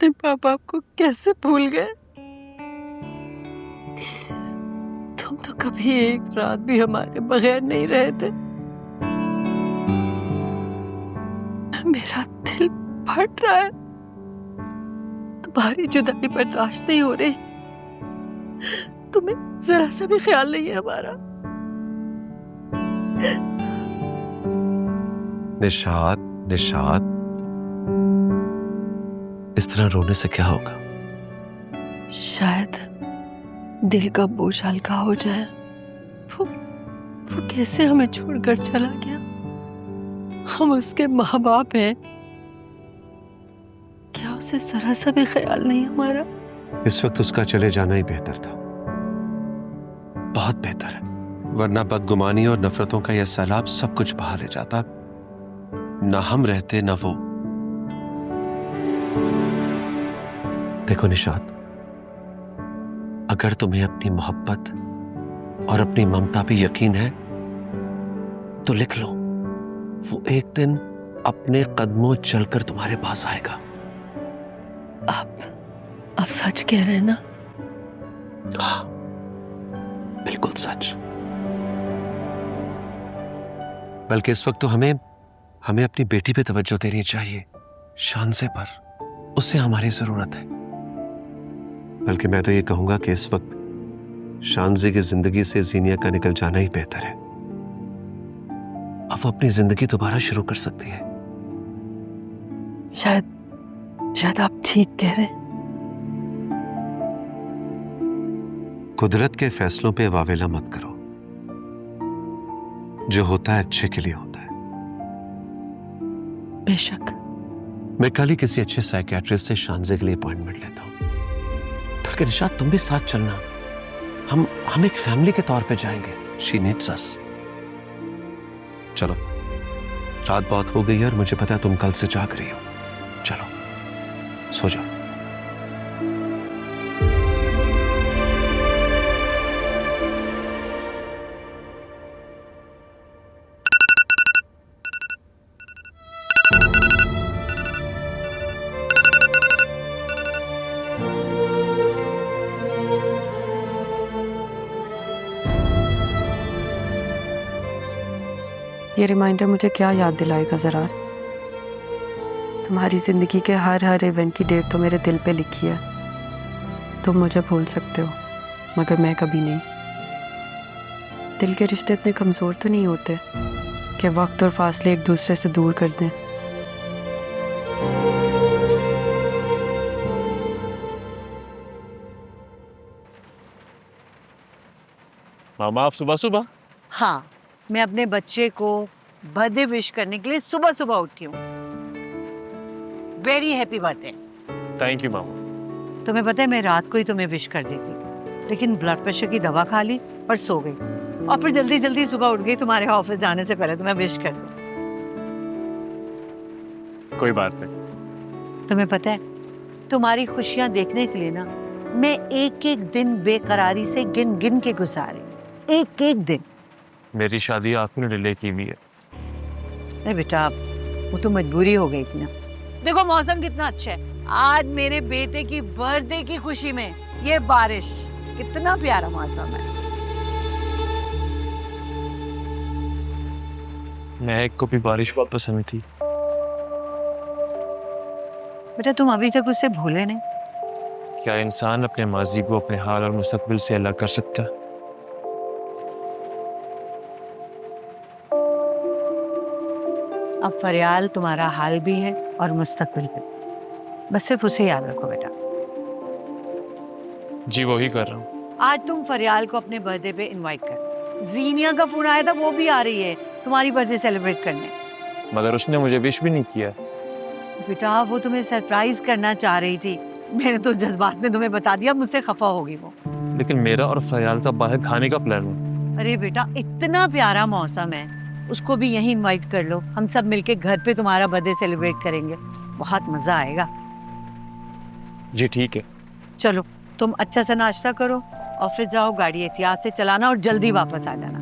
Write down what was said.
अपने माँ बाप को कैसे भूल गए? तुम तो कभी एक रात भी हमारे बगैर नहीं रहे थे। मेरा दिल फट रहा है, तुम्हारी जुदाई बर्दाश्त नहीं हो रही। तुम्हें जरा सा भी ख्याल नहीं है हमारा? निशात, निशात, इस तरह रोने से क्या होगा? शायद दिल का बोझ हल्का हो जाए। वो कैसे हमें छोड़कर चला गया? हम उसके माँ बाप हैं, क्या उसे जरा सा भी ख्याल नहीं हमारा? इस वक्त उसका चले जाना ही बेहतर था, बहुत बेहतर है, वरना बदगुमानी और नफरतों का यह सैलाब सब कुछ बहा ले जाता। ना हम रहते ना वो। देखो निशात, अगर तुम्हें अपनी मोहब्बत और अपनी ममता पे यकीन है तो लिख लो, वो एक दिन अपने कदमों चलकर तुम्हारे पास आएगा। आप सच कह रहे हैं ना? हाँ, बिल्कुल सच। बल्कि इस वक्त तो हमें अपनी बेटी पे तवज्जो देनी चाहिए, शानज़े पर। उससे हमारी जरूरत है। बल्कि मैं तो ये कहूंगा कि इस वक्त शानज़े की जिंदगी से जीनिया का निकल जाना ही बेहतर है। अब वो अपनी जिंदगी दोबारा शुरू कर सकती है। शायद आप ठीक कह रहे हैं। कुदरत के फैसलों पे वावेला मत करो। जो होता है अच्छे के लिए होता है। बेशक। मैं कल ही किसी अच्छे साइकियाट्रिस्ट से शानज़े के लिए अपॉइंटमेंट लेता हूं। बल्कि निशात, तुम भी साथ चलना। हम एक फैमिली के तौर पे जाएंगे। शी नीड्स अस। चलो, रात बहुत हो गई है और मुझे पता है तुम कल से जाग रही हो। चलो सो जाओ। ये रिमाइंडर मुझे क्या याद दिलाएगा ज़रार? तुम्हारी ज़िंदगी के हर इवेंट की डेट तो मेरे दिल पे लिखी है। तुम मुझे भूल सकते हो, मगर मैं कभी नहीं। दिल के रिश्ते इतने कमज़ोर तो नहीं होते कि वक्त और फासले एक दूसरे से दूर कर दें। मामा, आप सुबह सुबह? हाँ, मैं अपने बच्चे को बर्थडे विश करने के लिए सुबह सुबह उठी हूँ। Very happy birthday. Thank you मामा। तुम्हें पता है, मैं रात को ही तुम्हें विश कर देती, लेकिन ब्लड प्रेशर की दवा खा ली और सो गई, और फिर जल्दी जल्दी सुबह उठ गई तुम्हारे ऑफिस जाने से पहले तुम्हें विश कर दूं। कोई बात नहीं। तुम्हें पता है, तुम्हारी खुशियां देखने के लिए ना मैं एक एक दिन बेकरारी से गिन गिन के गुजारी, एक एक दिन। मेरी शादी आपने डिले की हुई है। अरे बेटा, वो तो मजबूरी हो गई थी ना। देखो मौसम कितना अच्छा है आज, मेरे बेटे की बर्थडे की खुशी में ये बारिश, कितना प्यारा मौसम है। महक को भी बारिश बहुत पसंद थी। बेटा, तुम अभी तक उससे भूले नहीं? क्या इंसान अपने माजी को अपने हाल और मुस्तकबिल से अलग कर सकता है? अब फरियाल तुम्हारा हाल भी है और मुस्तकबिल भी, बस सिर्फ उसे याद रखो बेटा। जी वही कर रहा हूँ। आज तुम फरियाल को अपने बर्थडे पे इनवाइट कर। जीनिया का फोन आया था, वो भी आ रही है तुम्हारी बर्थडे सेलिब्रेट करने। मगर उसने मुझे विश भी नहीं किया। बेटा, वो तुम्हें सरप्राइज करना चाह रही थी, मैंने तो जज्बात में तुम्हें बता दिया, मुझसे खफा होगी वो। लेकिन मेरा और फरियाल का बाहर खाने का प्लान है। अरे बेटा, इतना प्यारा मौसम है, उसको भी यहीं इनवाइट कर लो। हम सब मिलके घर पे तुम्हारा बर्थडे सेलिब्रेट करेंगे, बहुत मजा आएगा। जी ठीक है। चलो, तुम अच्छा सा नाश्ता करो, ऑफिस जाओ, गाड़ी एहतियात से चलाना और जल्दी वापस आ जाना।